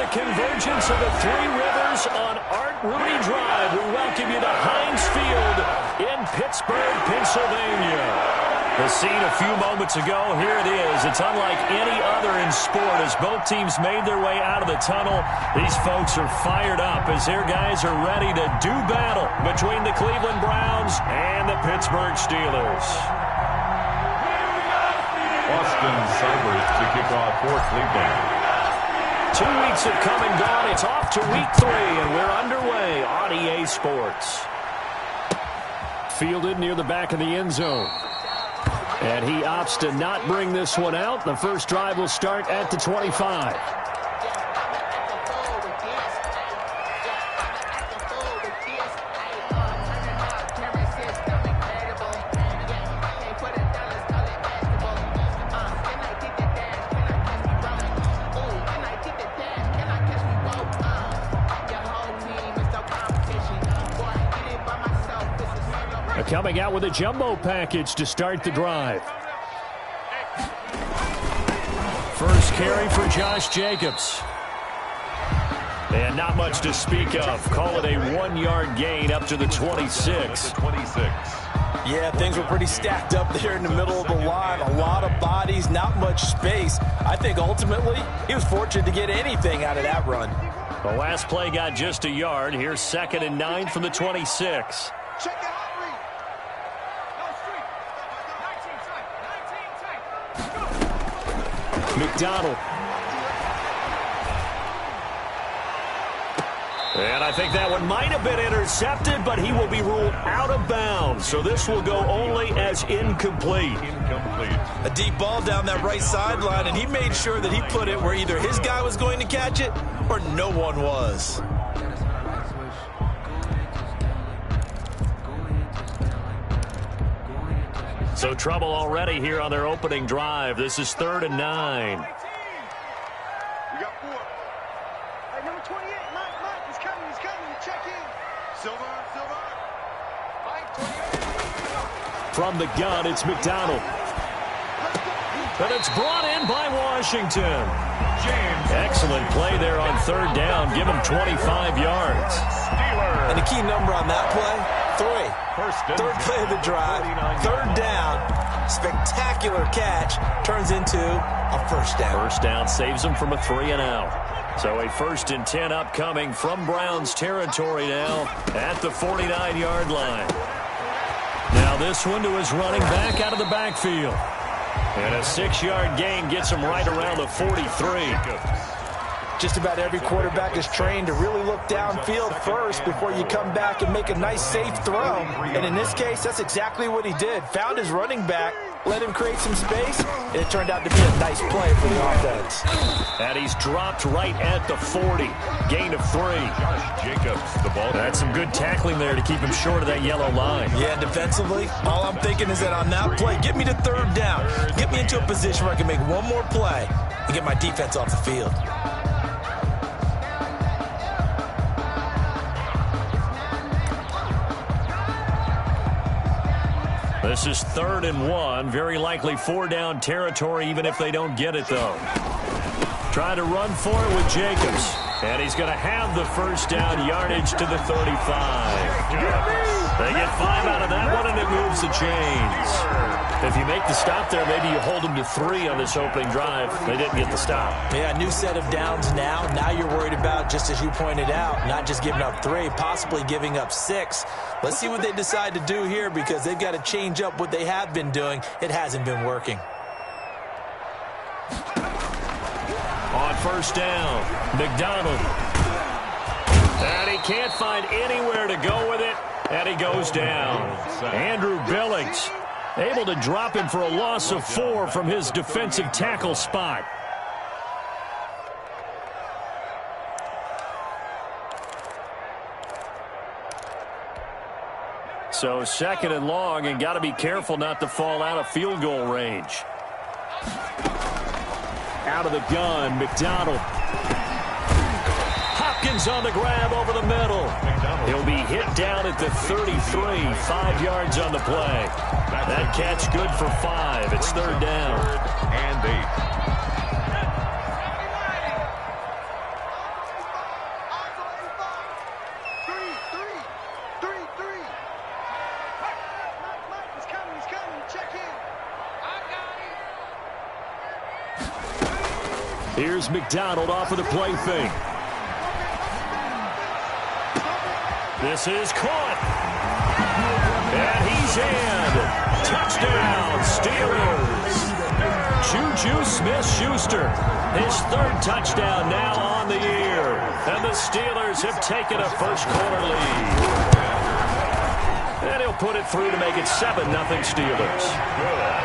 convergence of the Three Rivers on Art Rooney Drive. We welcome you to Heinz Field in Pittsburgh, Pennsylvania. The scene a few moments ago, here it is. It's unlike any other in sport as both teams made their way out of the tunnel. These folks are fired up as their guys are ready to do battle between the Cleveland Browns and the Pittsburgh Steelers. Austin Seibert to kick off for Cleveland. 2 weeks have come and gone. It's off to week 3, and we're underway on EA Sports. Fielded near the back of the end zone. And he opts to not bring this one out. The first drive will start at the 25. Coming out with a jumbo package to start the drive. First carry for Josh Jacobs. And not much to speak of. Call it a 1-yard gain up to the 26. Yeah, things were pretty stacked up there in the middle of the line. A lot of bodies, not much space. I think ultimately he was fortunate to get anything out of that run. The last play got just a yard. Here's 2nd and 9 from the 26. McDonald. And I think that one might have been intercepted, but he will be ruled out of bounds. So this will go only as incomplete. A deep ball down that right sideline, and he made sure that he put it where either his guy was going to catch it or no one was. So trouble already here on their opening drive. This is 3rd and 9. We got 4. Hey, number 28, Mike, he's coming. Check in. Silver. Mike, 28. From the gun, it's McDonald. But it's brought in by Washington. Excellent play there on 3rd down. Give him 25 yards. And the key number on that play, 3. Third play of the drive, 3rd down, spectacular catch, turns into a first down. First down saves them from a 3-and-out. So a 1st and 10 upcoming from Browns territory now at the 49-yard line. Now this one to his running back out of the backfield. And a 6-yard gain gets him right around the 43. Just about every quarterback is trained to really look downfield first before you come back and make a nice, safe throw. And in this case, that's exactly what he did. Found his running back, let him create some space, and it turned out to be a nice play for the offense. And he's dropped right at the 40. Gain of 3. Josh Jacobs, the ball. That's some good tackling there to keep him short of that yellow line. Yeah, defensively, all I'm thinking is that on that play, get me to 3rd down. Get me into a position where I can make one more play and get my defense off the field. This is 3rd and 1. Very likely 4-down territory, even if they don't get it, though. Trying to run for it with Jacobs. And he's going to have the first down yardage to the 35. They get 5 out of that one, and it moves the chains. If you make the stop there, maybe you hold them to 3 on this opening drive. They didn't get the stop. Yeah, new set of downs now. Now you're worried about, just as you pointed out, not just giving up 3, possibly giving up 6. Let's see what they decide to do here because they've got to change up what they have been doing. It hasn't been working. On first down, McDonald. And he can't find anywhere to go with it, and he goes down. Andrew Billings able to drop him for a loss of 4 from his defensive tackle spot. So 2nd and long, and got to be careful not to fall out of field goal range. Out of the gun, McDonald. Hopkins on the grab over the middle. He'll be hit down at the 33, 5 yards on the play. That catch good for 5. It's 3rd down. And 8. Here's McDonald off of the play fake. This is caught. And he's in. Touchdown, Steelers. Juju Smith-Schuster, his third touchdown now on the year. And the Steelers have taken a first-quarter lead. And he'll put it through to make it 7-0 Steelers. Good.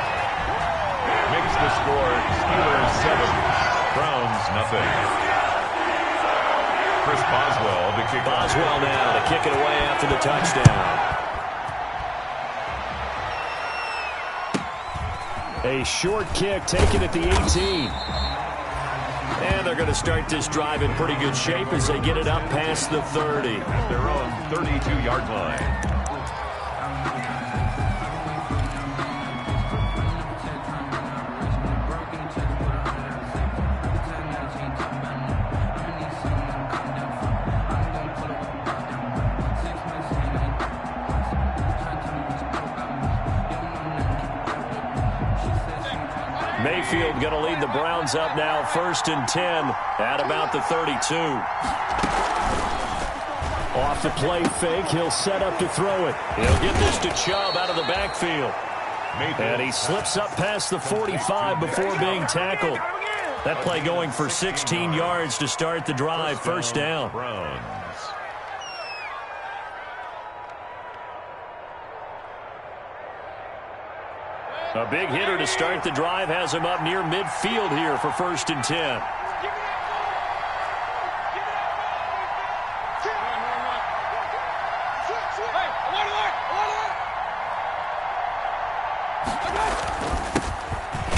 Makes the score Steelers 7, Browns nothing. Chris Boswell to kick. Boswell now to kick it away after the touchdown. A short kick taken at the 18. And they're going to start this drive in pretty good shape as they get it up past the 30. At their own 32-yard line. Mayfield going to lead the Browns up now, 1st and 10 at about the 32. Off the play fake, he'll set up to throw it. He'll get this to Chubb out of the backfield. And he slips up past the 45 before being tackled. That play going for 16 yards to start the drive, first down. Browns. A big hitter to start the drive has him up near midfield here for 1st and 10.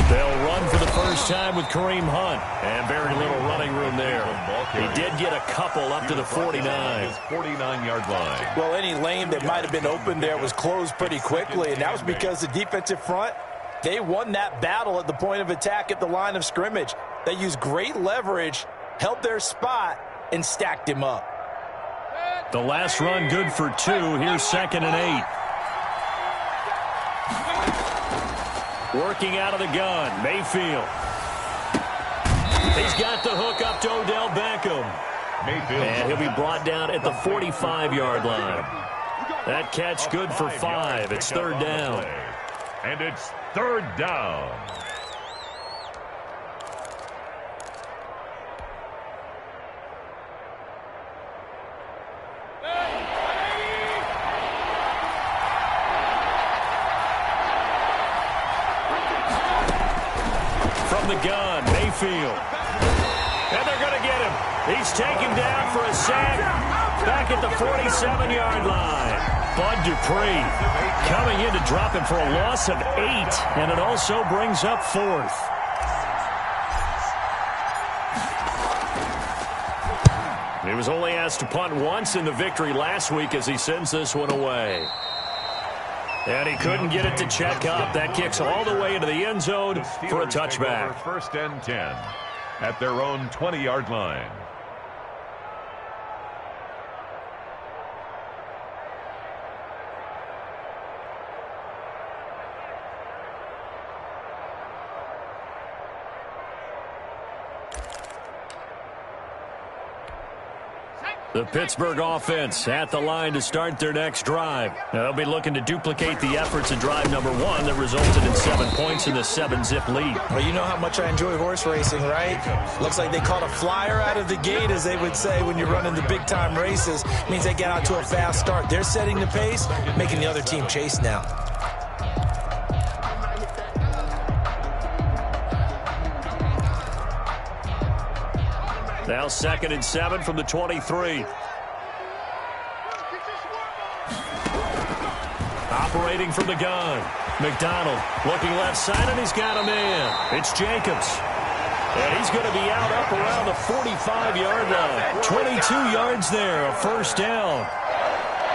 They'll run for the first time with Kareem Hunt. And very little running room there. He did get a couple up to the 49. 49-yard line. Well, any lane that might have been open there was closed pretty quickly, and that was because the defensive front, they won that battle at the point of attack at the line of scrimmage. They used great leverage, held their spot, and stacked him up. The last run good for 2. Here's 2nd and 8. Working out of the gun, Mayfield. He's got the hook up to Odell Beckham. Mayfield. And he'll be brought down at the 45-yard line. That catch good for 5. It's 3rd down. And it's 3rd down. From the gun, Mayfield. And they're going to get him. He's taken down for a sack back at the 47-yard line. Bud Dupree coming in to drop him for a loss of 8, and it also brings up 4th. He was only asked to punt once in the victory last week as he sends this one away. And he couldn't get it to check up. That kicks all the way into the end zone for a touchback. 1st and 10 at their own 20-yard line. The Pittsburgh offense at the line to start their next drive. Now, they'll be looking to duplicate the efforts in drive number 1 that resulted in 7 points in the 7-zip lead. Well, you know how much I enjoy horse racing, right? Looks like they caught a flyer out of the gate, as they would say when you're running the big-time races. Means they get out to a fast start. They're setting the pace, making the other team chase now. Now 2nd and 7 from the 23. Operating from the gun. McDonald looking left side, and he's got a man. It's Jacobs. And he's going to be out up around the 45-yard line. 22 yards there, a 1st down.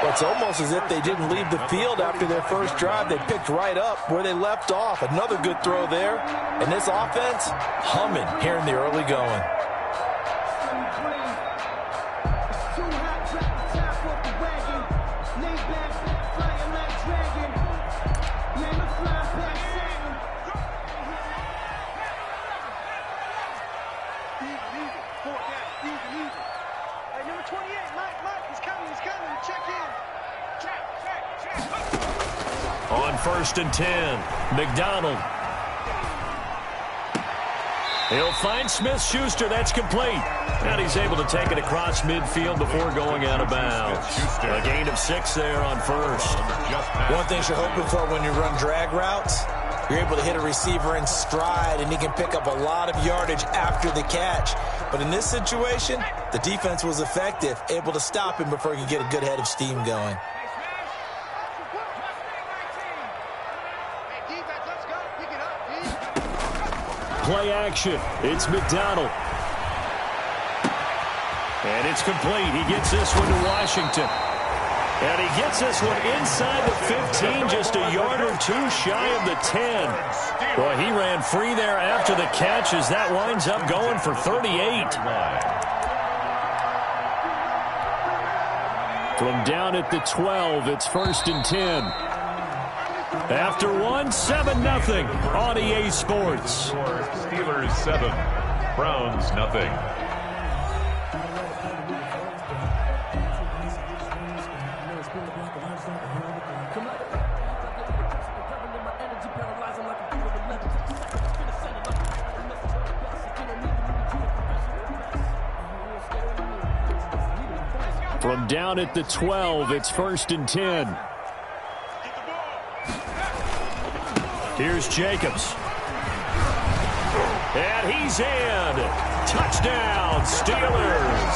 Well, it's almost as if they didn't leave the field after their first drive. They picked right up where they left off. Another good throw there. And this offense, humming here in the early going. Mike, he's coming, check in. Check. On 1st and 10, McDonald. He'll find Smith-Schuster. That's complete. And he's able to take it across midfield before going out of bounds. A gain of 6 there on 1st. One thing you're hoping for when you run drag routes, you're able to hit a receiver in stride, and he can pick up a lot of yardage after the catch. But in this situation, the defense was effective, able to stop him before he could get a good head of steam going. Play action. It's McDonald. And it's complete. He gets this one to Washington. And he gets this one inside the 15, just a yard or two shy of the 10. Boy, he ran free there after the catch as that winds up going for 38. From down at the 12, it's 1st and 10. After one, 7-0 on EA Sports. Steelers 7, Browns nothing. From down at the 12, it's 1st and 10. Here's Jacobs. And he's in. Touchdown, Steelers.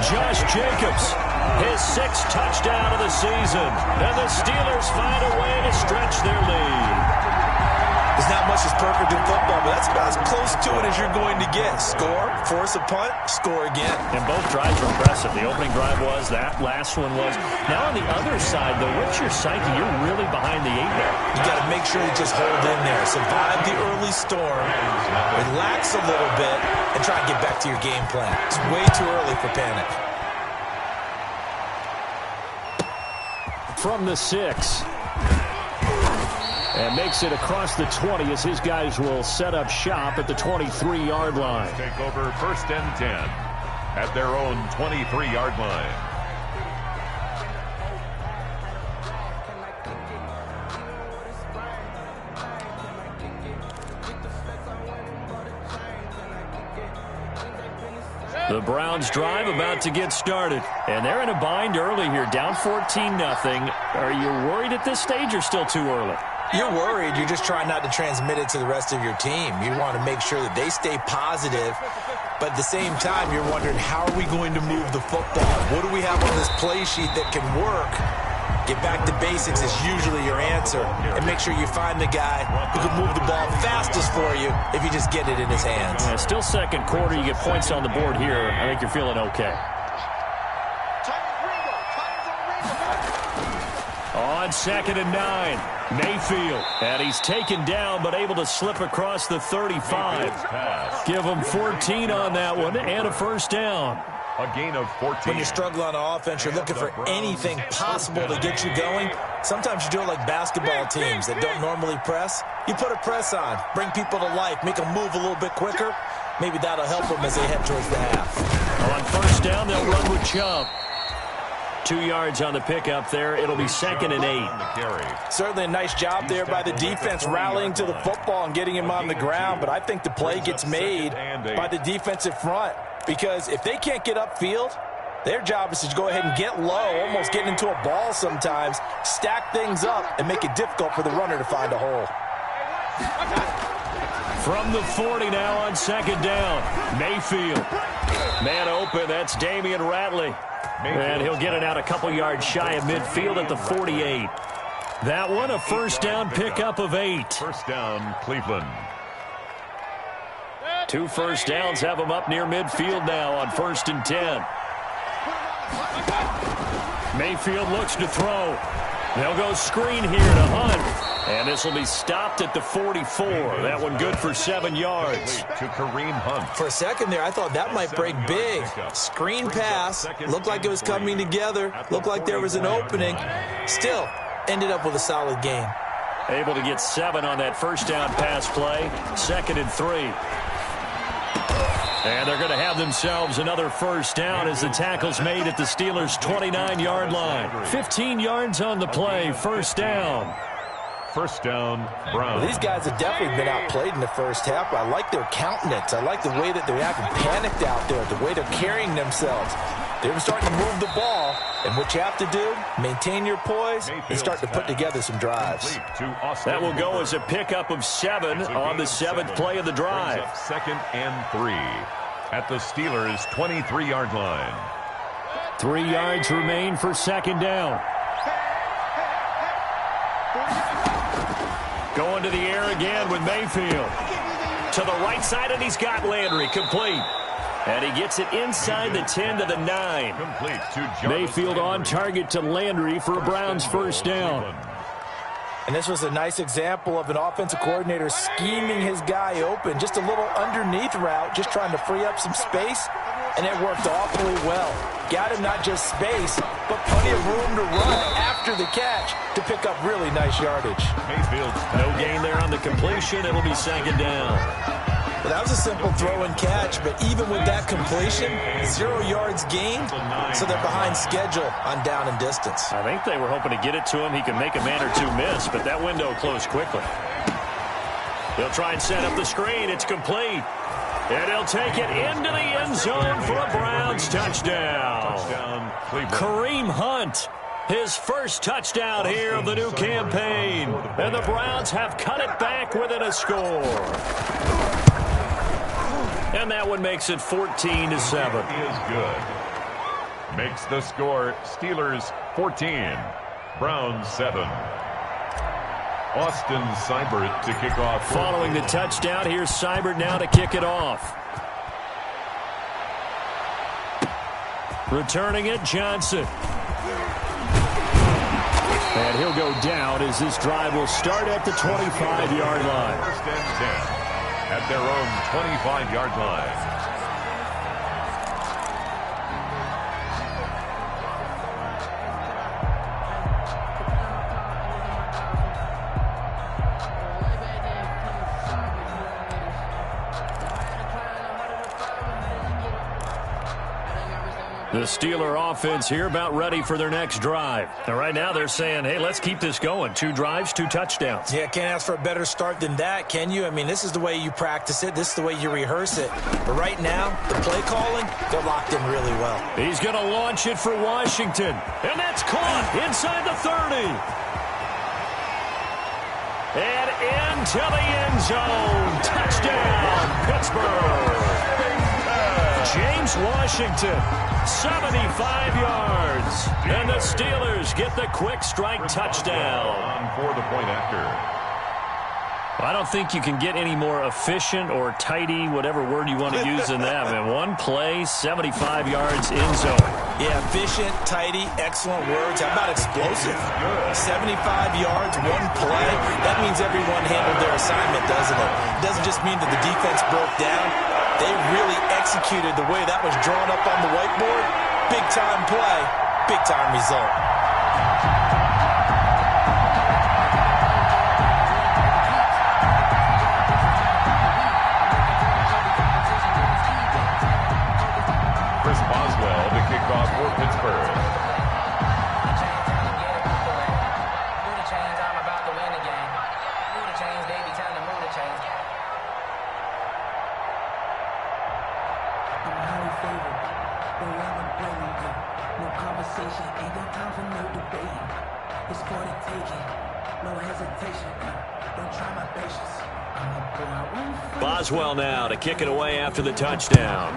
Josh Jacobs, his 6th touchdown of the season. And the Steelers find a way to stretch their lead. There's not much that's perfect in football, but that's about as close to it as you're going to get. Score, force a punt, score again. And both drives were impressive. The opening drive was, that last one was. Now on the other side, though, what's your psyche? You're really behind the 8-ball. You got to make sure you just hold in there. Survive the early storm, relax a little bit, and try to get back to your game plan. It's way too early for panic. From the 6. And makes it across the 20 as his guys will set up shop at the 23-yard line. Take over 1st and 10 at their own 23-yard line. The Browns drive about to get started. And they're in a bind early here, down 14-0. Are you worried at this stage or still too early? You're worried. You're just trying not to transmit it to the rest of your team. You want to make sure that they stay positive, but at the same time, you're wondering, how are we going to move the football? What do we have on this play sheet that can work? Get back to basics is usually your answer, and make sure you find the guy who can move the ball fastest for you if you just get it in his hands. Yeah, still second quarter. You get points on the board here. I think you're feeling okay. On 2nd and 9. Mayfield, and he's taken down but able to slip across the 35. Give him 14 on that one and a 1st down. A gain of 14. When you struggle on offense, you're looking for anything possible to get you going. Sometimes you do it like basketball teams that don't normally press. You put a press on, bring people to life, make them move a little bit quicker. Maybe that'll help them as they head towards the half. On 1st down, they'll run with Chubb. 2 yards on the pickup there. It'll be 2nd and 8. Certainly a nice job there by the defense rallying to the football and getting him on the ground, but I think the play gets made by the defensive front, because if they can't get upfield, their job is to go ahead and get low, almost get into a ball sometimes, stack things up, and make it difficult for the runner to find a hole. From the 40 now on 2nd down. Mayfield. Man open, that's Damian Ratley. And he'll get it out a couple yards shy of midfield at the 48. That one, a 1st down pickup of 8. 1st down, Cleveland. 2 1st downs have them up near midfield now on 1st and 10. Mayfield looks to throw. They'll go screen here to Hunt. And this will be stopped at the 44. That one good for 7 yards. To Kareem Hunt. For a second there, I thought that might break big. Screen pass. Looked like it was coming together. Looked like there was an opening. Still, ended up with a solid gain. Able to get 7 on that 1st down pass play. 2nd and 3. And they're going to have themselves another first down as the tackle's made at the Steelers' 29-yard line. 15 yards on the play, first down. First down, Browns. Well, these guys have definitely been outplayed in the first half. I like their countenance. I like the way that they haven't panicked out there, the way they're carrying themselves. They're starting to move the ball, and what you have to do, maintain your poise and start to put together some drives. That will go as a pickup of 7 on the 7th play of the drive. Second and 3 at the Steelers' 23-yard line. 3 yards remain for second down. Going to the air again with Mayfield. To the right side, and he's got Landry complete. And he gets it inside the 10 to the 9. Complete to Mayfield on target to Landry for a Browns first down. And this was a nice example of an offensive coordinator scheming his guy open. Just a little underneath route, just trying to free up some space. And it worked awfully well. Got him not just space, but plenty of room to run after the catch to pick up really nice yardage. No gain there on the completion. It'll be second down. Well, that was a simple throw and catch, but even with that completion, 0 yards gained, so they're behind schedule on down and distance. I think they were hoping to get it to him. He could make a man or two miss, but that window closed quickly. He'll try and set up the screen. It's complete. And he'll take it into the end zone for a Browns touchdown. Kareem Hunt, his first touchdown here of the new campaign. And the Browns have cut it back within a score. And that one makes it 14-7. Is good. Makes the score Steelers 14, Browns 7. Austin Seibert to kick off. Following the touchdown, here's Seibert now to kick it off. Returning it, Johnson. And he'll go down as this drive will start at the 25-yard line. First and 10 at their own 25-yard line. The Steeler offense here about ready for their next drive. Now, right now they're saying, hey, let's keep this going. 2 drives, 2 touchdowns. Yeah, can't ask for a better start than that, can you? I mean, this is the way you practice it. This is the way you rehearse it. But right now, the play calling, they're locked in really well. He's going to launch it for Washington. And that's caught inside the 30. And into the end zone. Touchdown, Pittsburgh. James Washington, 75 yards. And the Steelers get the quick strike touchdown. For the point after. I don't think you can get any more efficient or tidy, whatever word you want to use in that. Man, one play, 75 yards in zone. Yeah, efficient, tidy, excellent words. How about explosive? 75 yards, one play. That means everyone handled their assignment, doesn't it? It doesn't just mean that the defense broke down. They really executed the way that was drawn up on the whiteboard. Big-time play, big-time result. Chris Boswell to kick off for Pittsburgh. Boswell now to kick it away after the touchdown.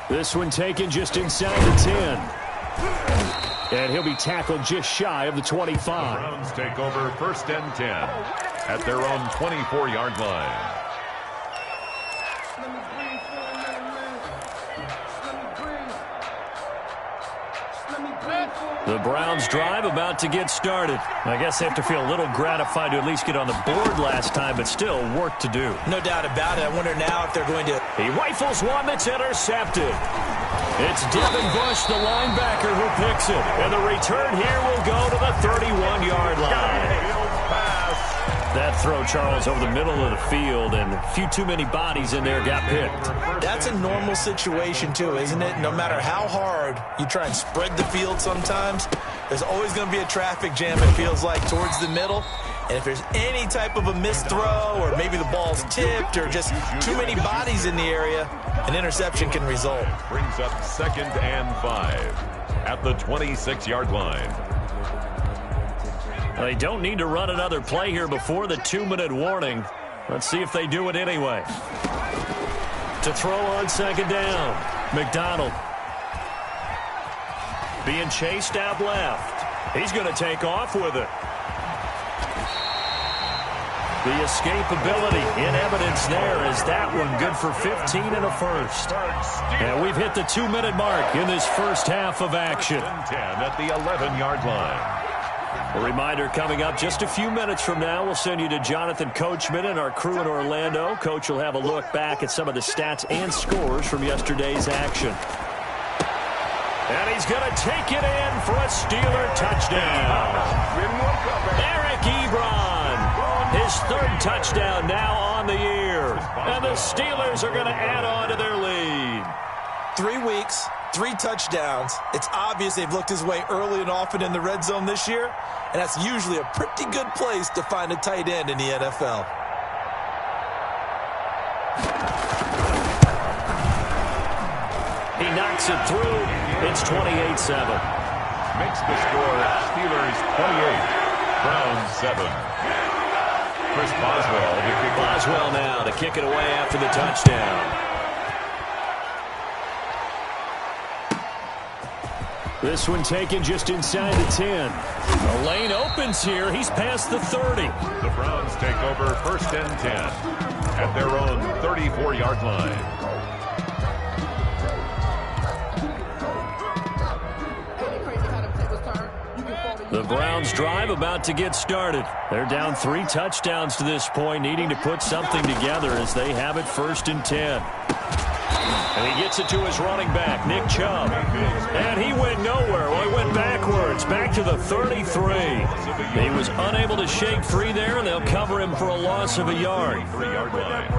This one taken just inside the 10. And he'll be tackled just shy of the 25. The Browns take over first and 10 at their own 24-yard line. The Browns drive about to get started. I guess they have to feel a little gratified to at least get on the board last time, but still work to do. No doubt about it. I wonder now if they're going to... He rifles one that's intercepted. It's Devin Bush, the linebacker, who picks it. And the return here will go to the 31-yard line. That throw, Charles, over the middle of the field, and a few too many bodies in there got picked. That's a normal situation, too, isn't it? No matter how hard you try and spread the field sometimes, there's always going to be a traffic jam, it feels like, towards the middle. And if there's any type of a missed throw or maybe the ball's tipped or just too many bodies in the area, an interception can result. Brings up 2nd and 5 at the 26-yard line. They don't need to run another play here before the 2-minute warning. Let's see if they do it anyway. To throw on 2nd down, McDonald. Being chased out left. He's going to take off with it. The escapability in evidence there as that one good for 15 and a first. And we've hit the 2-minute mark in this first half of action. 10 at the 11-yard line. A reminder coming up just a few minutes from now. We'll send you to Jonathan Coachman and our crew in Orlando. Coach will have a look back at some of the stats and scores from yesterday's action. And he's going to take it in for a Steeler touchdown. Eric Ebron, his 3rd touchdown now on the year. And the Steelers are going to add on to their lead. 3 weeks, 3 touchdowns. It's obvious they've looked his way early and often in the red zone this year, and that's usually a pretty good place to find a tight end in the NFL. He knocks it through. It's 28-7. Makes the score Steelers 28, Browns 7. Chris Boswell to kick. Boswell now to kick it away after the touchdown. This one taken just inside the 10. The lane opens here. He's past the 30. The Browns take over 1st and 10 at their own 34-yard line. The Browns drive about to get started. They're down 3 touchdowns to this point, needing to put something together as they have it 1st and 10. And he gets it to his running back, Nick Chubb. And he went nowhere. Well, he went backwards, back to the 33. He was unable to shake free there, and they'll cover him for a loss of a yard. 3-yard line.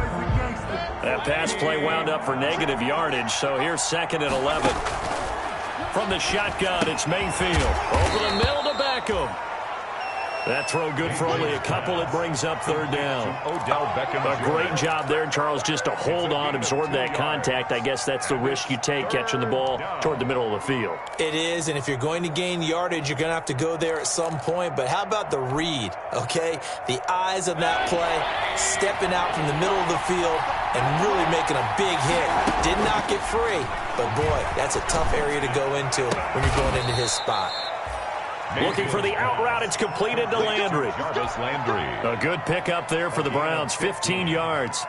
That pass play wound up for negative yardage, so here's 2nd and 11. From the shotgun, it's Mayfield. Over the middle to Beckham. That throw good for only a couple. It brings up 3rd down. Odell Beckham. A great job there, Charles, just to hold on, absorb that contact. I guess that's the risk you take catching the ball toward the middle of the field. It is, and if you're going to gain yardage, you're going to have to go there at some point. But how about the read, okay? The eyes of that play, stepping out from the middle of the field and really making a big hit. Did not get free, but, boy, that's a tough area to go into when you're going into his spot. Looking for the out route. It's completed to Landry. Jarvis Landry. A good pickup there for the Browns. 15 yards.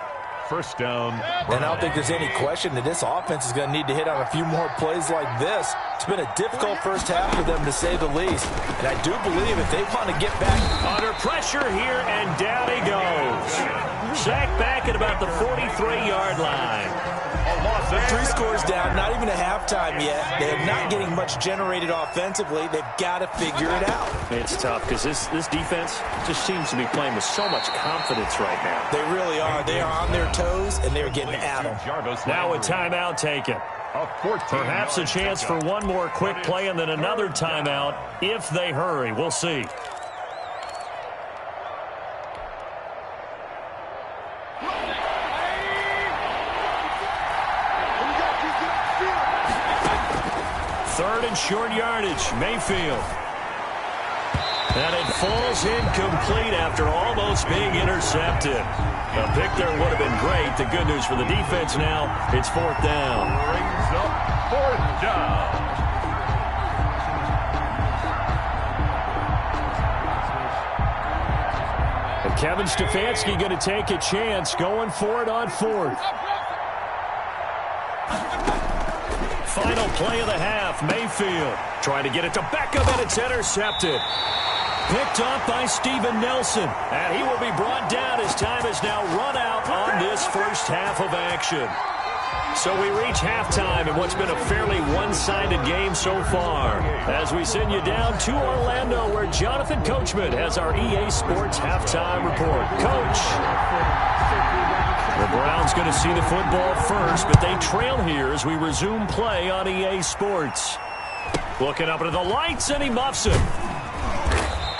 1st down. And I don't think there's any question that this offense is going to need to hit on a few more plays like this. It's been a difficult first half for them, to say the least. And I do believe if they want to get back Under pressure here, and down he goes. Sacked back at about the 43-yard line. They're 3 scores down, not even a halftime yet. They're not getting much generated offensively. They've got to figure it out. It's tough because this defense just seems to be playing with so much confidence right now. They really are. They are on their toes, and they're getting at them. Now a timeout taken. Perhaps a chance for one more quick play and then another timeout if they hurry. We'll see. Third and short yardage, Mayfield. And it falls incomplete after almost being intercepted. A pick there would have been great. The good news for the defense now, it's 4th down. Brings up 4th down. And Kevin Stefanski going to take a chance, going for it on 4th. Final play of the half, Mayfield trying to get it to Beckham, and it's intercepted. Picked up by Steven Nelson, and he will be brought down as time is now run out on this first half of action. So we reach halftime in what's been a fairly one-sided game so far. As we send you down to Orlando, where Jonathan Coachman has our EA Sports halftime report. Coach, the Browns going to see the football first, but they trail here as we resume play on EA Sports. Looking up into the lights, and he muffs it.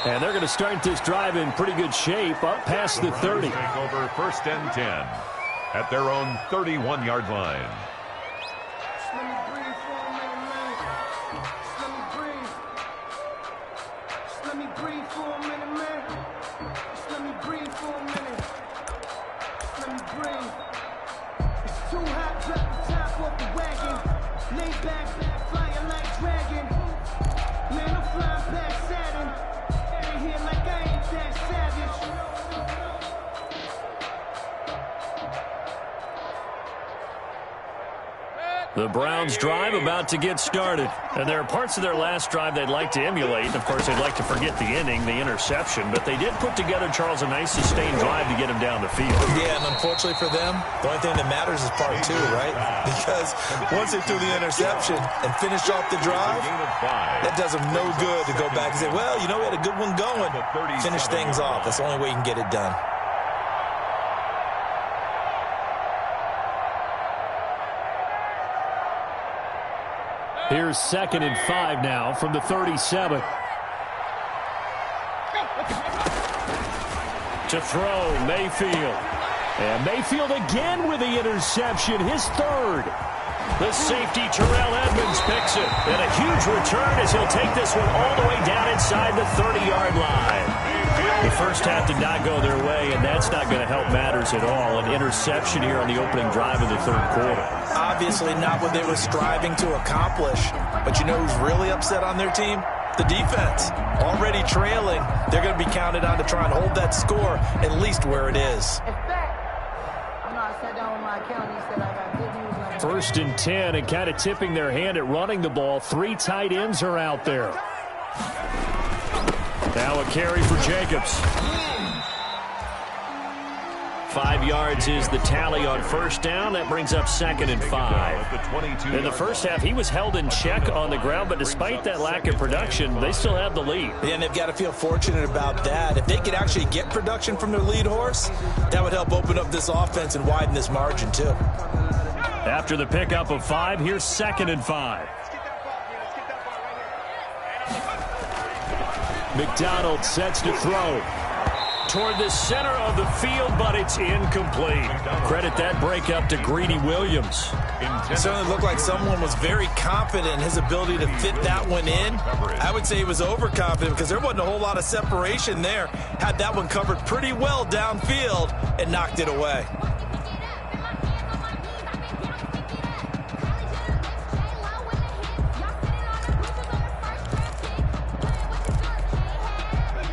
And they're going to start this drive in pretty good shape, up past the 30. Take over 1st and 10 at their own 31-yard line. Let me breathe for a minute, man. Let me breathe. Let me breathe for a minute, man. Let me breathe for a minute. Let me breathe. It's too hot, drop the top off the wagon. Lay back, flying like dragon. Man, I'm flying past Saturn. Out of here like I ain't that savage. The Browns drive about to get started. And there are parts of their last drive they'd like to emulate. Of course, they'd like to forget the inning, the interception. But they did put together, Charles, a nice sustained drive to get him down the field. Yeah, and unfortunately for them, the only thing that matters is part 2, right? Because once they threw the interception and finished off the drive, that does them no good to go back and say, well, you know, we had a good one going. Finish things off. That's the only way you can get it done. Here's 2nd and 5 now from the 37. To throw, Mayfield. And Mayfield again with the interception, his 3rd. The safety, Terrell Edmonds, picks it. And a huge return as he'll take this one all the way down inside the 30-yard line. The first half did not go their way, and that's not going to help matters at all. An interception here on the opening drive of the 3rd quarter. Obviously not what they were striving to accomplish. But you know who's really upset on their team? The defense. Already trailing, they're going to be counted on to try and hold that score at least where it is. I sat down with my accountant. He said I got good news. 1st and 10, and kind of tipping their hand at running the ball. 3 tight ends are out there. Now a carry for Jacobs. 5 yards is the tally on 1st down. That brings up 2nd and 5. In the first half, he was held in check on the ground, but despite that lack of production, they still have the lead. Yeah, and they've got to feel fortunate about that. If they could actually get production from their lead horse, that would help open up this offense and widen this margin too. After the pickup of 5, here's 2nd and 5. McDonald sets to throw toward the center of the field, but it's incomplete. Credit that breakup to Greedy Williams. It certainly looked like someone was very confident in his ability to fit that one in. I would say he was overconfident because there wasn't a whole lot of separation there. Had that one covered pretty well downfield and knocked it away.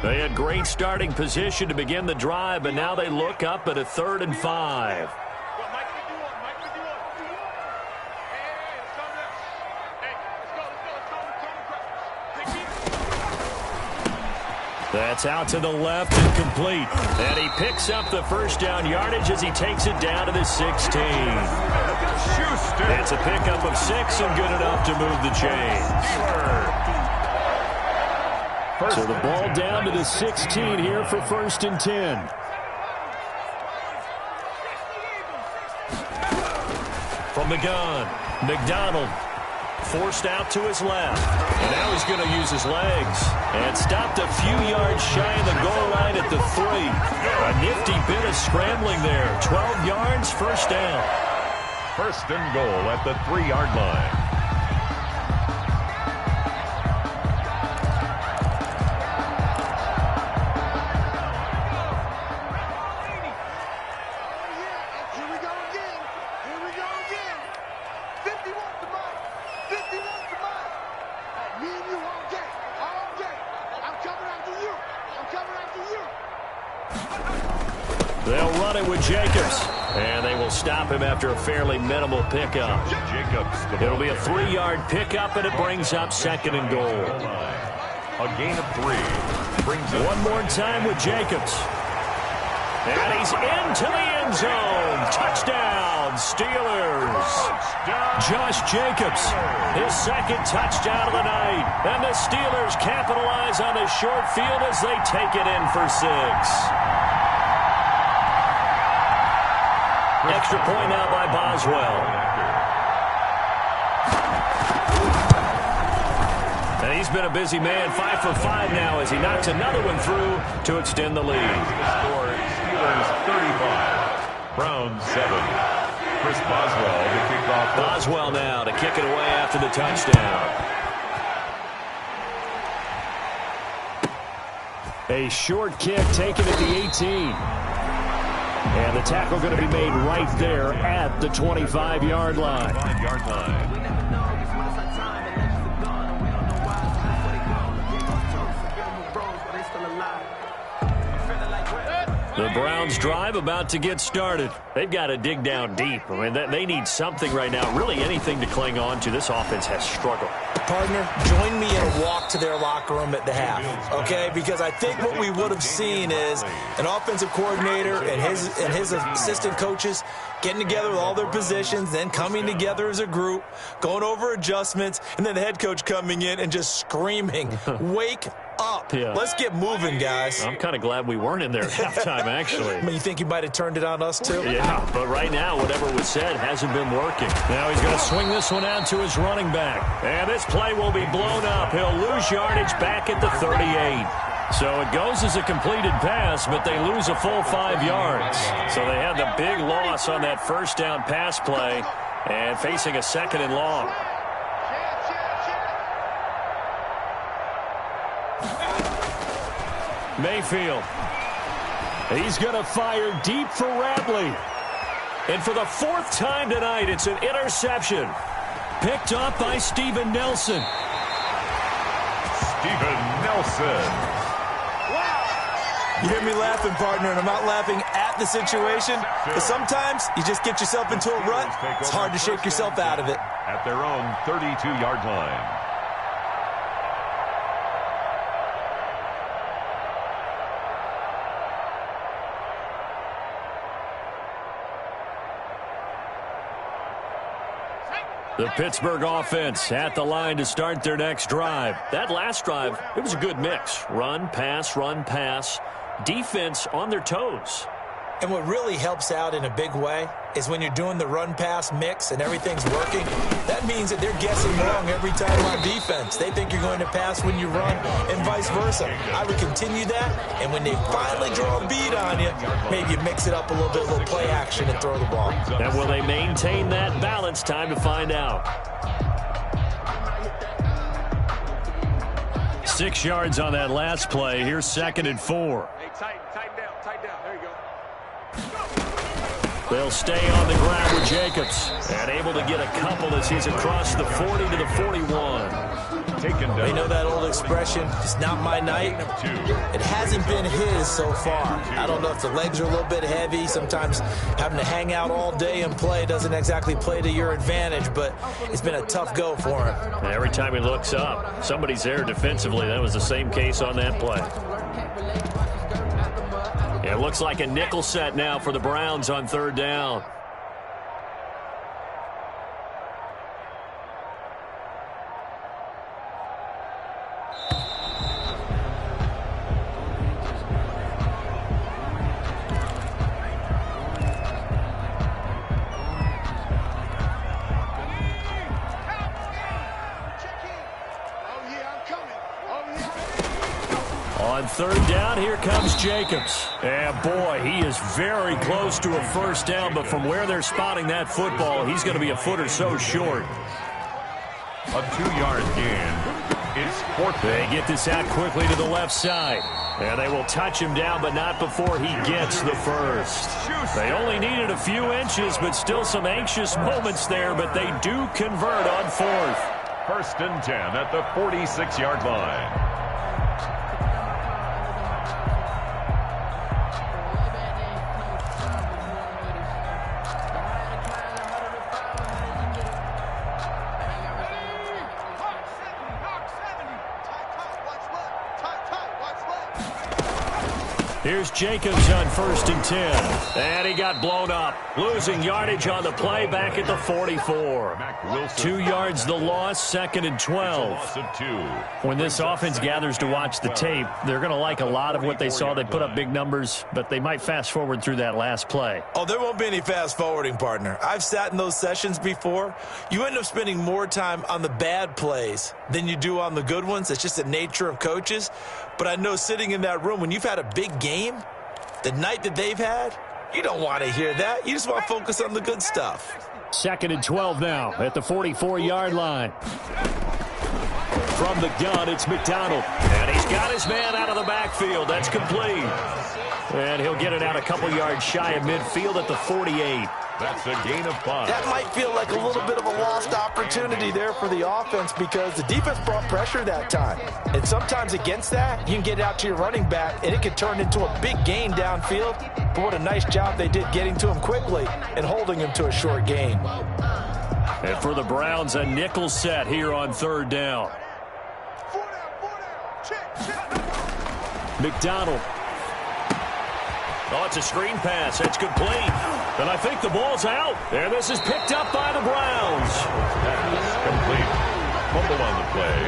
They had great starting position to begin the drive, but now they look up at a 3rd and 5. That's out to the left and complete. And he picks up the 1st down yardage as he takes it down to the 16. It's a pickup of 6 and good enough to move the chains. So the ball down to the 16 here for 1st and 10. From the gun, McDonald forced out to his left. And now he's going to use his legs. And stopped a few yards shy of the goal line at the 3. A nifty bit of scrambling there. 12 yards, 1st down. 1st and goal at the 3-yard line. They'll run it with Jacobs. And they will stop him after a fairly minimal pickup. It'll be a 3-yard pickup, and it brings up 2nd and goal. A gain of 3. Brings One more time with Jacobs. And he's into the end end zone. Touchdown, Steelers. Josh Jacobs, his second touchdown of the night. And the Steelers capitalize on the short field as they take it in for 6. Extra point now by Boswell. And he's been a busy man, 5 for 5 now as he knocks another one through to extend the lead. Score, Steelers 35, Browns 7. Chris Boswell to kick off. Boswell now to kick it away after the touchdown. A short kick taken at the 18. And the tackle going to be made right there at the 25-yard line. 25-yard line. The Browns drive about to get started. They've got to dig down deep. I mean, they need something right now, really anything to cling on to. This offense has struggled. Partner, join me in a walk to their locker room at the half, okay? Because I think what we would have seen is an offensive coordinator and his assistant coaches getting together with all their positions, then coming together as a group, going over adjustments, and then the head coach coming in and just screaming, wake up. Yeah. Let's get moving, guys. I'm kind of glad we weren't in there at halftime, actually. I mean, you think he might have turned it on us, too? Yeah, but right now, whatever was said hasn't been working. Now he's going to swing this one out to his running back. And this play will be blown up. He'll lose yardage back at the 38. So it goes as a completed pass, but they lose a full 5 yards. So they had the big loss on that first down pass play and facing a 2nd and long. Mayfield. He's going to fire deep for Ratley. And for the 4th time tonight, it's an interception. Picked up by Steven Nelson. Steven Nelson. You hear me laughing, partner, and I'm not laughing at the situation, but sometimes you just get yourself into a rut. It's hard to shake yourself out of it. At their own 32-yard line. The Pittsburgh offense at the line to start their next drive. That last drive, it was a good mix. Run, pass, defense on their toes. And what really helps out in a big way is when you're doing the run-pass mix and everything's working, that means that they're guessing wrong every time on defense. They think you're going to pass when you run and vice versa. I would continue that, and when they finally draw a beat on you, maybe you mix it up a little play action and throw the ball. And will they maintain that balance? Time to find out. 6 yards on that last play. Here's 2nd and 4. Hey, tighten down. There you go. They'll stay on the ground with Jacobs. And able to get a couple as he's across the 40 to the 41. Taken down. You know that old expression, it's not my night? It hasn't been his so far. I don't know if the legs are a little bit heavy. Sometimes having to hang out all day and play doesn't exactly play to your advantage, but it's been a tough go for him. And every time he looks up, somebody's there defensively. That was the same case on that play. It looks like a nickel set now for the Browns on 3rd down. On 3rd down, here comes Jacobs. And boy, he is very close to a first down, but from where they're spotting that football, he's going to be a foot or so short. A 2-yard gain. It's 4th. They get this out quickly to the left side. And they will touch him down, but not before he gets the first. They only needed a few inches, but still some anxious moments there, but they do convert on 4th. 1st and 10 at the 46-yard line. Here's Jacobs on 1st and 10. And he got blown up. Losing yardage on the play back at the 44. 2 yards the loss, 2nd and 12. When this offense gathers to watch the tape, they're going to like a lot of what they saw. They put up big numbers, but they might fast forward through that last play. Oh, there won't be any fast forwarding, partner. I've sat in those sessions before. You end up spending more time on the bad plays than you do on the good ones. It's just the nature of coaches. But I know sitting in that room, when you've had a big game, the night that they've had, you don't want to hear that. You just want to focus on the good stuff. 2nd and 12 now at the 44-yard line. From the gun, it's McDonald. And he's got his man out of the backfield. That's complete. And he'll get it out a couple yards shy of midfield at the 48. That's a gain of 5. That might feel like a little bit of a lost opportunity there for the offense because the defense brought pressure that time. And sometimes against that, you can get it out to your running back, and it can turn into a big gain downfield. But what a nice job they did getting to him quickly and holding him to a short gain. And for the Browns, a nickel set here on 3rd down. McDonald. Oh, it's a screen pass. It's complete. And I think the ball's out. And this is picked up by the Browns. That is complete. Fumble on the play.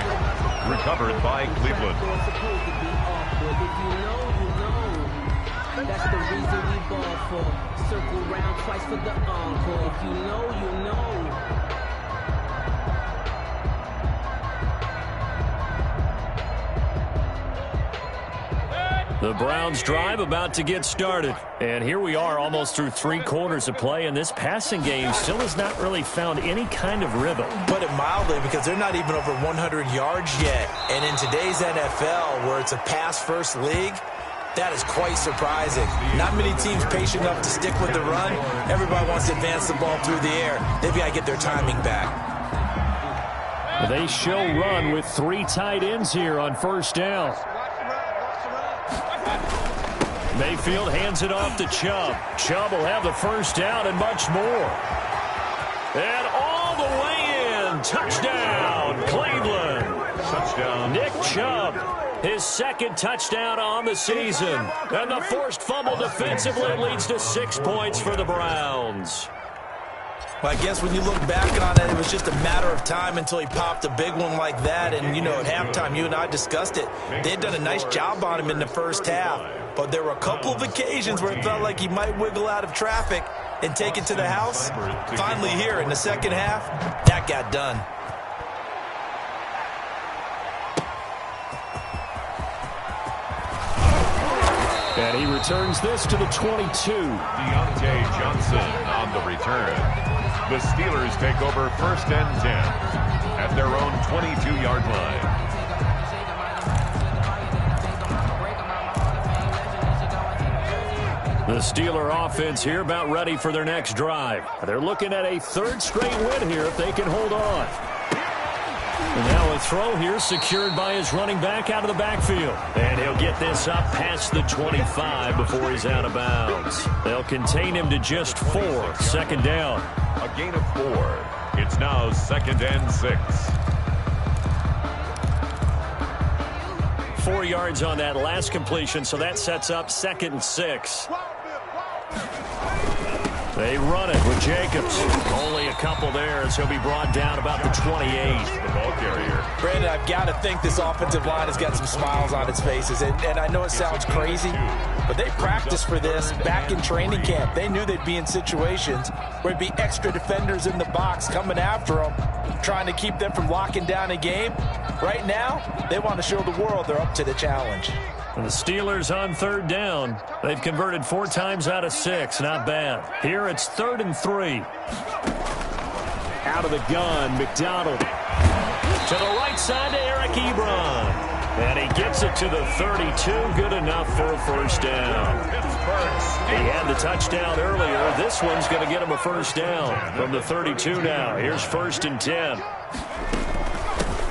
Recovered by Cleveland. That's the reason we ball for. Circle round twice for the encore. If you know, you know. The Browns drive about to get started. And here we are almost through 3 quarters of play, and this passing game still has not really found any kind of rhythm. Put it mildly, because they're not even over 100 yards yet. And in today's NFL, where it's a pass-first league, that is quite surprising. Not many teams patient enough to stick with the run. Everybody wants to advance the ball through the air. They've got to get their timing back. They show run with 3 tight ends here on 1st down. Mayfield hands it off to Chubb. Chubb will have the 1st down and much more. And all the way in. Touchdown, Cleveland. Touchdown. Nick Chubb, his 2nd touchdown on the season. And the forced fumble defensively leads to 6 points for the Browns. Well, I guess when you look back on it, it was just a matter of time until he popped a big one like that. And, you know, at halftime, you and I discussed it. They had done a nice job on him in the first half. But there were a couple of occasions where it felt like he might wiggle out of traffic and take it to the house. Finally here in the second half, that got done. And he returns this to the 22. Deontay Johnson on the return. The Steelers take over 1st and 10 at their own 22-yard line. The Steeler offense here about ready for their next drive. They're looking at a 3rd straight win here if they can hold on. And now a throw here secured by his running back out of the backfield. And he'll get this up past the 25 before he's out of bounds. They'll contain him to just 4. 2nd down. A gain of 4. It's now 2nd and 6. 4 yards on that last completion, so that sets up 2nd and 6. They run it with Jacobs. Only a couple there as he'll be brought down about the 28. The ball carrier. Brandon, I've got to think this offensive line has got some smiles on its faces. And I know it sounds crazy, but they practiced for this back in training camp. They knew they'd be in situations where it'd be extra defenders in the box coming after them, trying to keep them from locking down a game. Right now, they want to show the world they're up to the challenge. And the Steelers on 3rd down. They've converted 4 times out of 6. Not bad. Here it's 3rd and 3. Out of the gun, McDonald. To the right side to Eric Ebron. And he gets it to the 32. Good enough for a 1st down. He had the touchdown earlier. This one's going to get him a 1st down from the 32 now. Here's 1st and 10.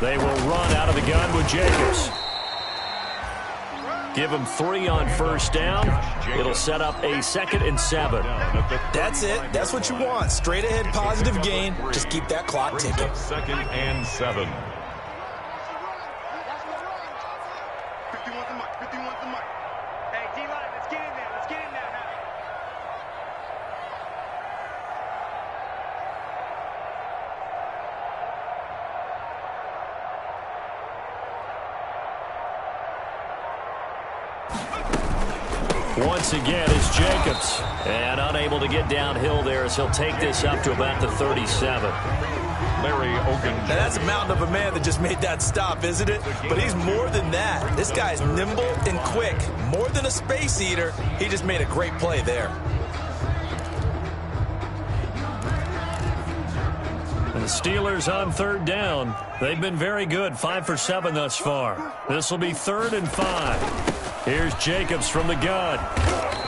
They will run out of the gun with Jacobs. Give him 3 on 1st down. It'll set up a 2nd and 7. That's it. That's what you want. Straight ahead positive gain. Just keep that clock ticking. 2nd and 7. Hey, D-line, let's once again is Jacobs. And unable to get downhill there as he'll take this up to about the 37. Larry Ogunjobi. Now that's a mountain of a man that just made that stop, isn't it? But he's more than that. This guy's nimble and quick. More than a space eater. He just made a great play there. And the Steelers on third down. They've been very good, 5 for 7 thus far. This will be 3rd and 5. Here's Jacobs from the gun.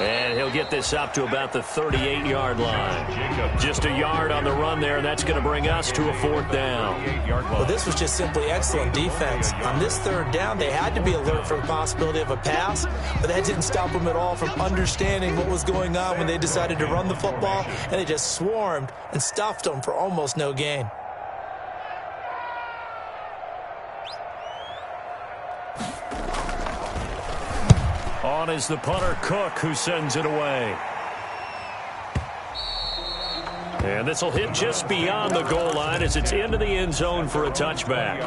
And he'll get this up to about the 38-yard line. Just a yard on the run there, and that's going to bring us to a 4th down. Well, this was just simply excellent defense. On this 3rd down, they had to be alert for the possibility of a pass, but that didn't stop them at all from understanding what was going on when they decided to run the football, and they just swarmed and stuffed them for almost no gain. On is the punter, Cook, who sends it away. And this will hit just beyond the goal line as it's into the end zone for a touchback.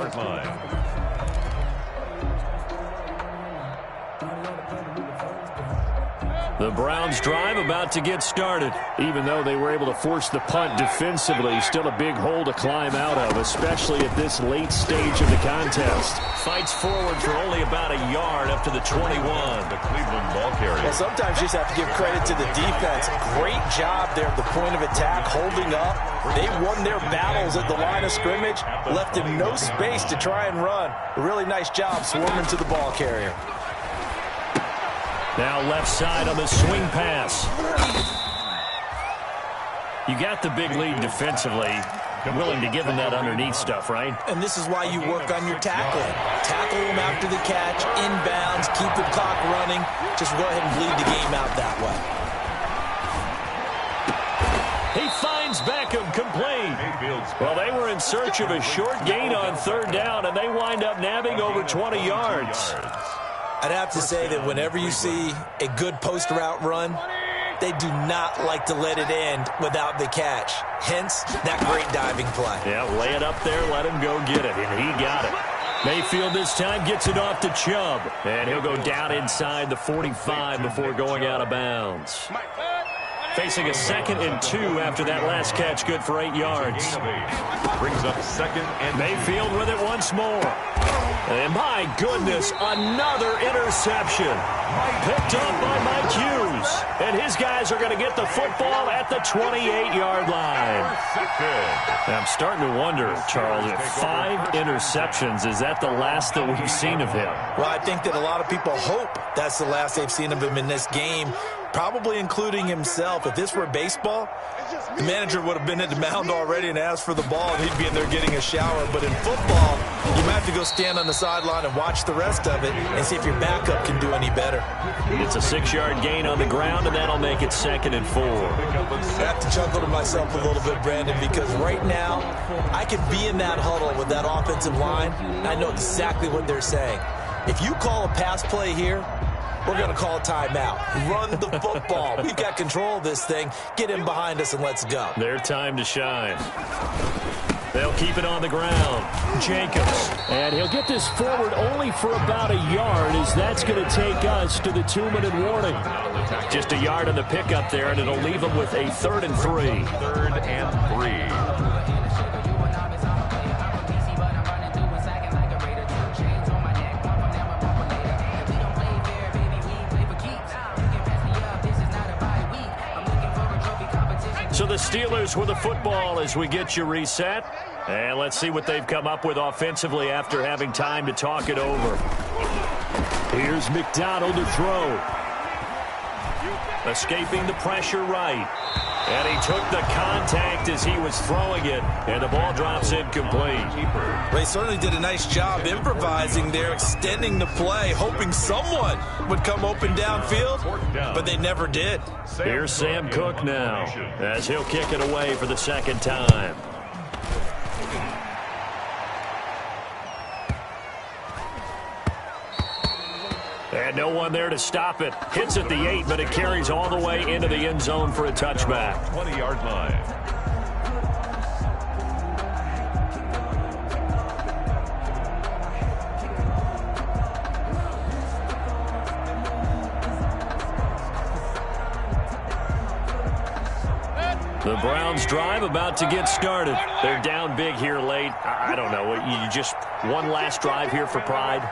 The Browns drive about to get started. Even though they were able to force the punt defensively, still a big hole to climb out of, especially at this late stage of the contest. Fights forward for only about a yard up to the 21. The Cleveland ball carrier. Well, sometimes you just have to give credit to the defense. Great job there at the point of attack, holding up. They won their battles at the line of scrimmage, left him no space to try and run. A really nice job swarming to the ball carrier. Now left side on the swing pass. You got the big lead defensively. Willing to give him that underneath stuff, right? And this is why you work on your tackling. Tackle him after the catch, inbounds, keep the clock running. Just go ahead and bleed the game out that way. He finds Beckham complete. Well, they were in search of a short gain on 3rd down, and they wind up nabbing over 20 yards. I'd have to say that whenever you see a good post route run, they do not like to let it end without the catch. Hence, that great diving play. Yeah, lay it up there, let him go get it, and he got it. Mayfield this time gets it off to Chubb, and he'll go down inside the 45 before going out of bounds. Facing a 2nd and 2 after that last catch, good for 8 yards. Brings up 2nd and Mayfield with it once more. And my goodness, another interception. Picked up by Mike Hughes. And his guys are going to get the football at the 28-yard line. I'm starting to wonder, Charles, if 5 interceptions, is that the last that we've seen of him? Well, I think that a lot of people hope that's the last they've seen of him in this game, probably including himself. If this were baseball, the manager would have been at the mound already and asked for the ball, and he'd be in there getting a shower. But in football, you might have to go stand on the sideline and watch the rest of it and see if your backup can do any better. It's a 6-yard gain on the ground, and that'll make it 2nd and 4. I have to chuckle to myself a little bit, Brandon, because right now I could be in that huddle with that offensive line, and I know exactly what they're saying. If you call a pass play here, we're going to call a timeout. Run the football. We've got control of this thing. Get in behind us and let's go. Their time to shine. They'll keep it on the ground. Jacobs. And he'll get this forward only for about a yard, as that's going to take us to the 2-minute warning. Just a yard on the pickup there, and it'll leave them with a 3rd and 3. 3rd and 3. So the Steelers with the football as we get you reset. And let's see what they've come up with offensively after having time to talk it over. Here's McDonald to throw. Escaping the pressure right. And he took the contact as he was throwing it, and the ball drops incomplete. Well, he certainly did a nice job improvising there, extending the play, hoping someone would come open downfield, but they never did. Here's Sam Cook now, as he'll kick it away for the 2nd time. And no one there to stop it. Hits at the 8, but it carries all the way into the end zone for a touchback. 20-yard line. The Browns drive about to get started. They're down big here late. I don't know. You just one last drive here for pride?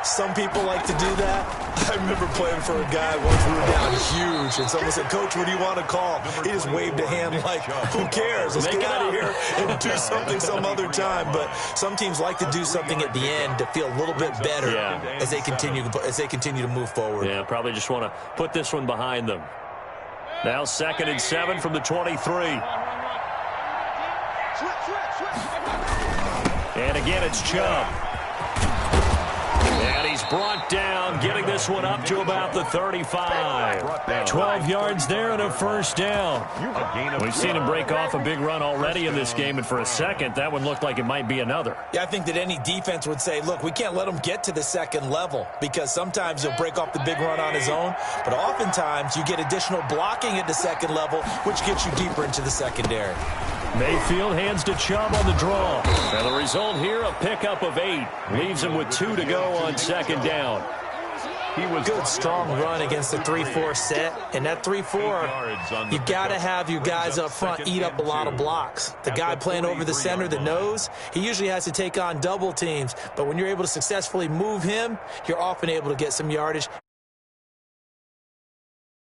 Some people like to do that. I remember playing for a guy once we were down huge, and someone said, "Coach, what do you want to call?" He just waved a hand like, who cares? Let's get out of here and do something some other time. But some teams like to do something at the end to feel a little bit better as they continue to move forward. Yeah, probably just want to put this one behind them. Now 2nd and 7 from the 23. And again, it's Chubb. And he's brought down, getting this one up to about the 35. 12 yards there and a first down. We've seen him break off a big run already in this game, and for a second, that one looked like it might be another. Yeah, I think that any defense would say, look, we can't let him get to the second level, because sometimes he'll break off the big run on his own, but oftentimes you get additional blocking at the second level, which gets you deeper into the secondary. Mayfield hands to Chubb on the draw. And the result here, a pickup of 8. Leaves him with 2 to go on 2nd down. He was good, strong run against the 3-4 set. And that 3-4, you've got to have your guys up front eat up a lot of blocks. The guy playing over the center, the nose, he usually has to take on double teams. But when you're able to successfully move him, you're often able to get some yardage.